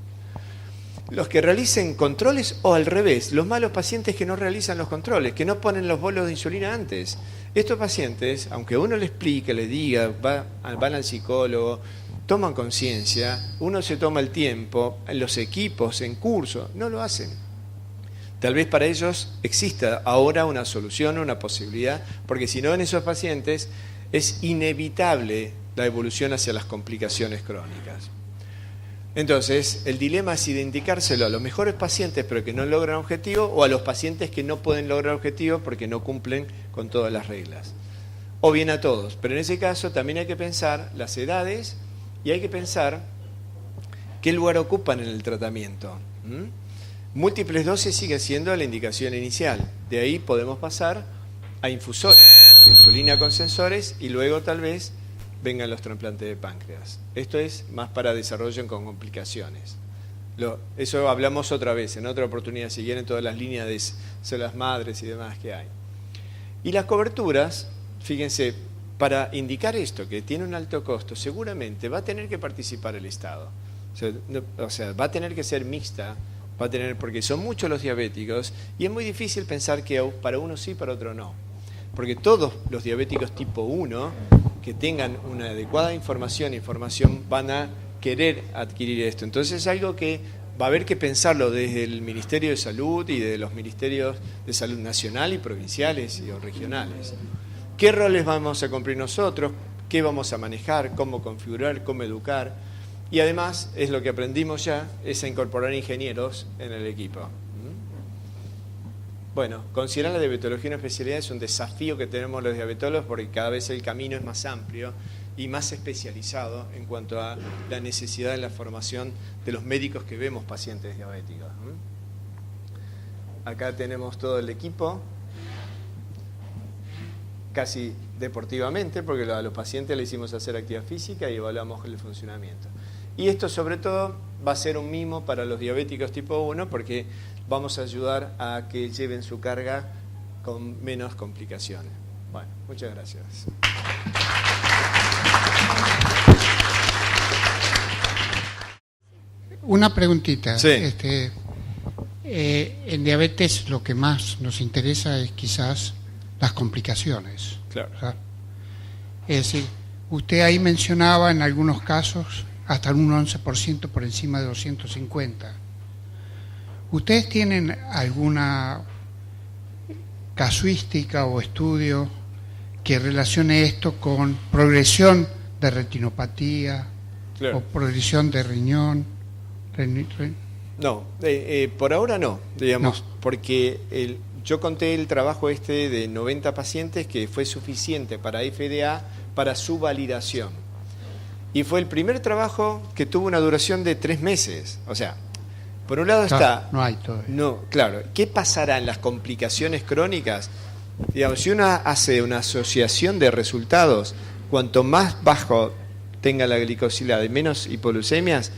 Los que realicen controles, o al revés, los malos pacientes que no realizan los controles, que no ponen los bolos de insulina antes. Estos pacientes, aunque uno le explique, le diga, van al psicólogo, toman conciencia, uno se toma el tiempo, en los equipos, en curso, no lo hacen. Tal vez para ellos exista ahora una solución, una posibilidad, porque si no, en esos pacientes es inevitable la evolución hacia las complicaciones crónicas. Entonces, el dilema es indicárselo a los mejores pacientes pero que no logran objetivo, o a los pacientes que no pueden lograr objetivo porque no cumplen con todas las reglas. O bien a todos. Pero en ese caso también hay que pensar las edades y hay que pensar qué lugar ocupan en el tratamiento. Múltiples dosis sigue siendo la indicación inicial. De ahí podemos pasar a infusores, insulina con sensores, y luego tal vez vengan los trasplantes de páncreas. Esto es más para desarrollo con complicaciones. Eso hablamos otra vez, en otra oportunidad, si quieren, todas las líneas de células madres y demás que hay. Y las coberturas, fíjense, para indicar esto, que tiene un alto costo, seguramente va a tener que participar el Estado. O sea, va a tener que ser mixta, porque son muchos los diabéticos y es muy difícil pensar que para uno sí, para otro no. Porque todos los diabéticos tipo 1 que tengan una adecuada información van a querer adquirir esto. Entonces es algo que va a haber que pensarlo desde el Ministerio de Salud y de los Ministerios de Salud nacional y provinciales y regionales. ¿Qué roles vamos a cumplir nosotros? ¿Qué vamos a manejar? ¿Cómo configurar? ¿Cómo educar? Y además, es lo que aprendimos ya, es a incorporar ingenieros en el equipo. Bueno, considerar la diabetología una especialidad es un desafío que tenemos los diabetólogos porque cada vez el camino es más amplio y más especializado en cuanto a la necesidad de la formación de los médicos que vemos pacientes diabéticos. Acá tenemos todo el equipo, casi deportivamente, porque a los pacientes le hicimos hacer actividad física y evaluamos el funcionamiento. Y esto sobre todo va a ser un mimo para los diabéticos tipo 1 porque vamos a ayudar a que lleven su carga con menos complicaciones. Bueno, muchas gracias. Una preguntita. Sí. En diabetes lo que más nos interesa es quizás las complicaciones. Claro. ¿Verdad? Es decir, usted ahí mencionaba en algunos casos hasta un 11% por encima de 250. ¿Ustedes tienen alguna casuística o estudio que relacione esto con progresión de retinopatía, Claro. o progresión de riñón? No, por ahora no, digamos, porque yo conté el trabajo de 90 pacientes que fue suficiente para FDA para su validación. Y fue el primer trabajo que tuvo una duración de 3 meses. O sea, por un lado está... No hay todavía. No, claro. ¿Qué pasará en las complicaciones crónicas? Digamos, si uno hace una asociación de resultados, cuanto más bajo tenga la glicosilada y menos hipoglucemias,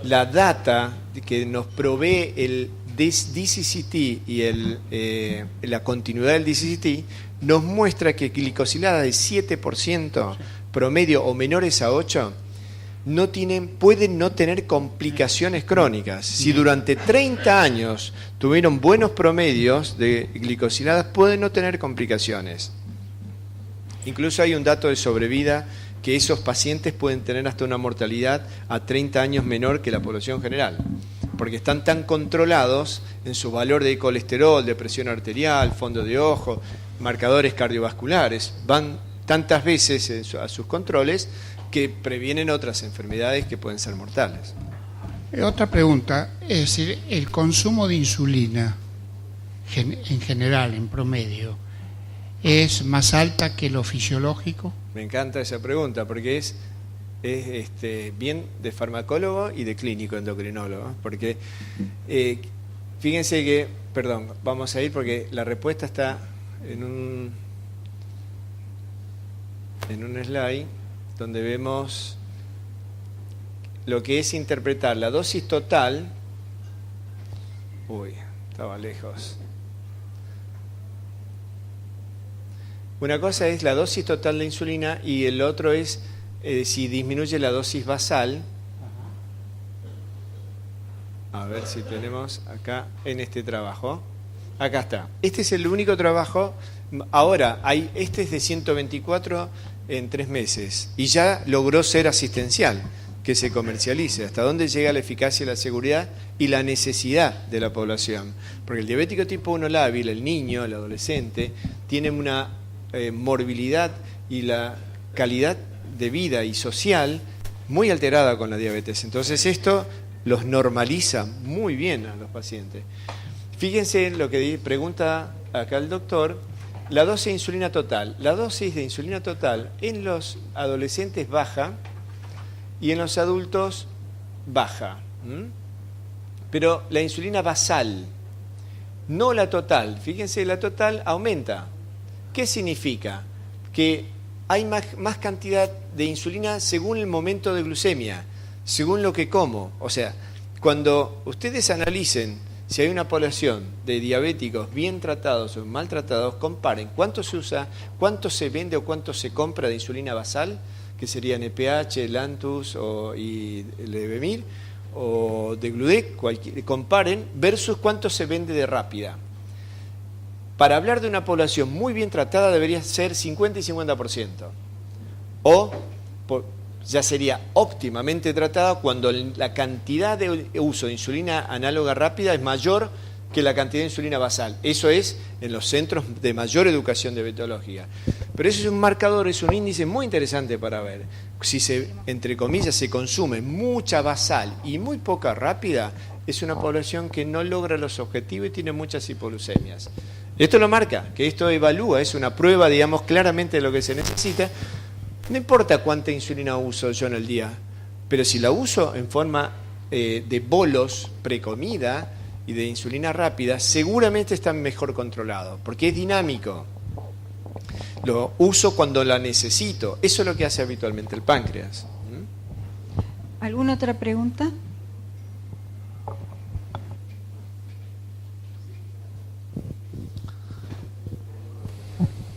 la data que nos provee el DCCT y la continuidad del DCCT nos muestra que glicosilada de 7% promedio o menores a 8 pueden no tener complicaciones crónicas. Si durante 30 años tuvieron buenos promedios de glicosiladas, pueden no tener complicaciones. Incluso hay un dato de sobrevida que esos pacientes pueden tener hasta una mortalidad a 30 años menor que la población general, porque están tan controlados en su valor de colesterol, de presión arterial, fondo de ojo, marcadores cardiovasculares, van tantas veces a sus controles que previenen otras enfermedades que pueden ser mortales. Otra pregunta, es decir, el consumo de insulina en general, en promedio, ¿es más alta que lo fisiológico? Me encanta esa pregunta porque es bien de farmacólogo y de clínico endocrinólogo, porque fíjense que, perdón, vamos a ir porque la respuesta está en un slide donde vemos lo que es interpretar la dosis total. Uy, estaba lejos. Una cosa es la dosis total de insulina y el otro es si disminuye la dosis basal. A ver si tenemos acá en este trabajo. Acá está. Este es el único trabajo. Ahora, este es de 124 en 3 meses y ya logró ser asistencial, que se comercialice. ¿Hasta dónde llega la eficacia, la seguridad y la necesidad de la población? Porque el diabético tipo 1 lábil, el niño, el adolescente, tiene una morbilidad y la calidad de vida y social muy alterada con la diabetes. Entonces esto los normaliza muy bien a los pacientes. Fíjense lo que pregunta acá el doctor, la dosis de insulina total. La dosis de insulina total en los adolescentes baja y en los adultos baja. Pero la insulina basal, no la total. Fíjense, la total aumenta. ¿Qué significa? Que hay más cantidad de insulina según el momento de glucemia, según lo que como. O sea, cuando ustedes analicen si hay una población de diabéticos bien tratados o maltratados, comparen cuánto se usa, cuánto se vende o cuánto se compra de insulina basal, que serían EPH, Lantus y Levemir, o de Gludec, comparen, versus cuánto se vende de rápida. Para hablar de una población muy bien tratada debería ser 50 y 50%. O ya sería óptimamente tratada cuando la cantidad de uso de insulina análoga rápida es mayor que la cantidad de insulina basal. Eso es en los centros de mayor educación de diabetología. Pero eso es un marcador, es un índice muy interesante para ver. Si entre comillas, se consume mucha basal y muy poca rápida, es una población que no logra los objetivos y tiene muchas hipoglucemias. Esto lo marca, que esto evalúa, es una prueba, digamos, claramente de lo que se necesita. No importa cuánta insulina uso yo en el día, pero si la uso en forma de bolos precomida y de insulina rápida, seguramente está mejor controlado, porque es dinámico. Lo uso cuando la necesito. Eso es lo que hace habitualmente el páncreas. ¿Alguna otra pregunta?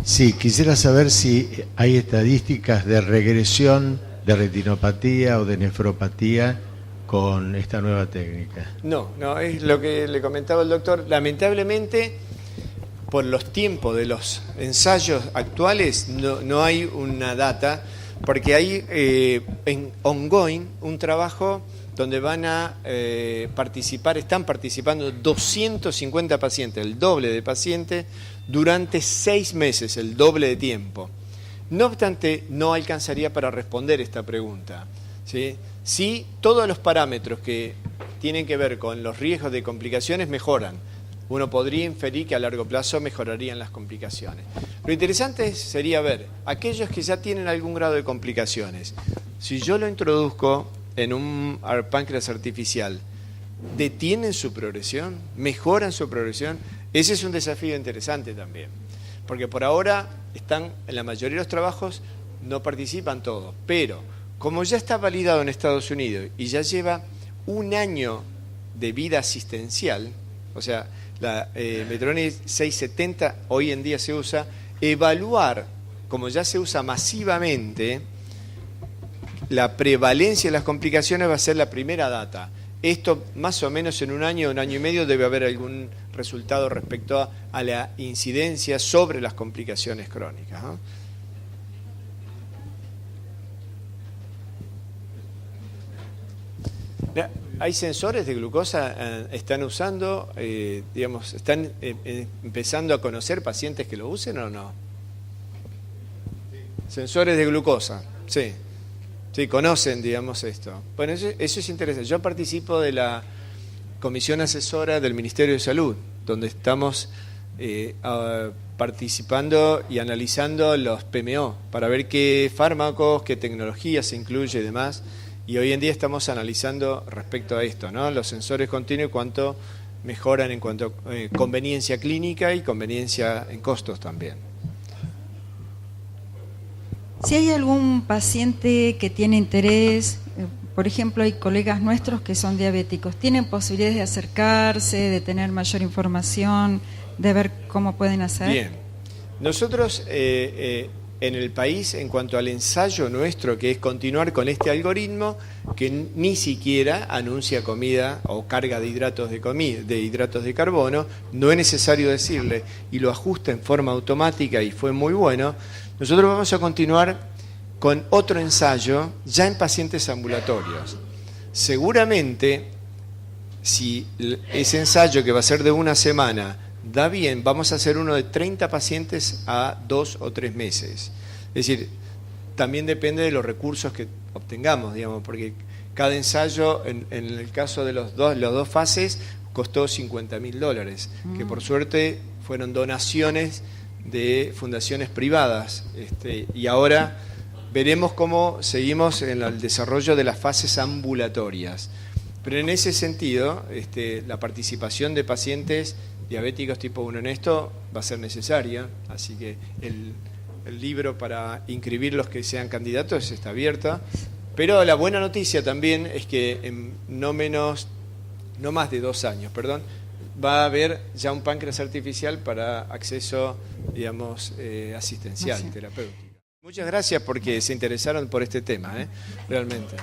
Sí, quisiera saber si hay estadísticas de regresión de retinopatía o de nefropatía con esta nueva técnica. No, es lo que le comentaba el doctor. Lamentablemente, por los tiempos de los ensayos actuales, no hay una data, porque hay en ongoing un trabajo donde van a están participando 250 pacientes, el doble de pacientes, durante 6 meses, el doble de tiempo. No obstante, no alcanzaría para responder esta pregunta. Sí, todos los parámetros que tienen que ver con los riesgos de complicaciones mejoran. Uno podría inferir que a largo plazo mejorarían las complicaciones. Lo interesante sería ver aquellos que ya tienen algún grado de complicaciones. Si yo lo introduzco en un páncreas artificial, ¿detienen su progresión? ¿Mejoran su progresión? Ese es un desafío interesante también, porque por ahora en la mayoría de los trabajos no participan todos, pero como ya está validado en Estados Unidos y ya lleva 1 año de vida asistencial, o sea, la Medtronic 670 hoy en día se usa, evaluar, como ya se usa masivamente, la prevalencia de las complicaciones va a ser la primera data. Esto más o menos en 1 año, 1 año y medio debe haber algún resultado respecto a la incidencia sobre las complicaciones crónicas, ¿no? Hay sensores de glucosa, están usando, están empezando a conocer pacientes que lo usen o no. Sensores de glucosa, sí. Sí, conocen, esto. Bueno, eso es interesante. Yo participo de la comisión asesora del Ministerio de Salud, donde estamos participando y analizando los PMO para ver qué fármacos, qué tecnologías se incluye y demás. Y hoy en día estamos analizando respecto a esto, ¿no? Los sensores continuos, cuánto mejoran en cuanto a conveniencia clínica y conveniencia en costos también. Si hay algún paciente que tiene interés, por ejemplo, hay colegas nuestros que son diabéticos, ¿tienen posibilidades de acercarse, de tener mayor información, de ver cómo pueden hacer? Bien. Nosotros en el país, en cuanto al ensayo nuestro, que es continuar con este algoritmo, que ni siquiera anuncia comida o carga de hidratos de hidratos de carbono, no es necesario decirle, y lo ajusta en forma automática y fue muy bueno. Nosotros vamos a continuar con otro ensayo ya en pacientes ambulatorios. Seguramente, si ese ensayo, que va a ser de 1 semana, da bien, vamos a hacer uno de 30 pacientes a 2 o 3 meses. Es decir, también depende de los recursos que obtengamos, porque cada ensayo, en el caso de las dos fases, costó $50.000, que por suerte fueron donaciones de fundaciones privadas, y ahora veremos cómo seguimos en el desarrollo de las fases ambulatorias. Pero en ese sentido, la participación de pacientes diabéticos tipo 1 en esto va a ser necesaria, así que el libro para inscribir los que sean candidatos está abierta. Pero la buena noticia también es que en no más de 2 años, va a haber ya un páncreas artificial para acceso, digamos, asistencial, terapéutico. Muchas gracias porque se interesaron por este tema, realmente.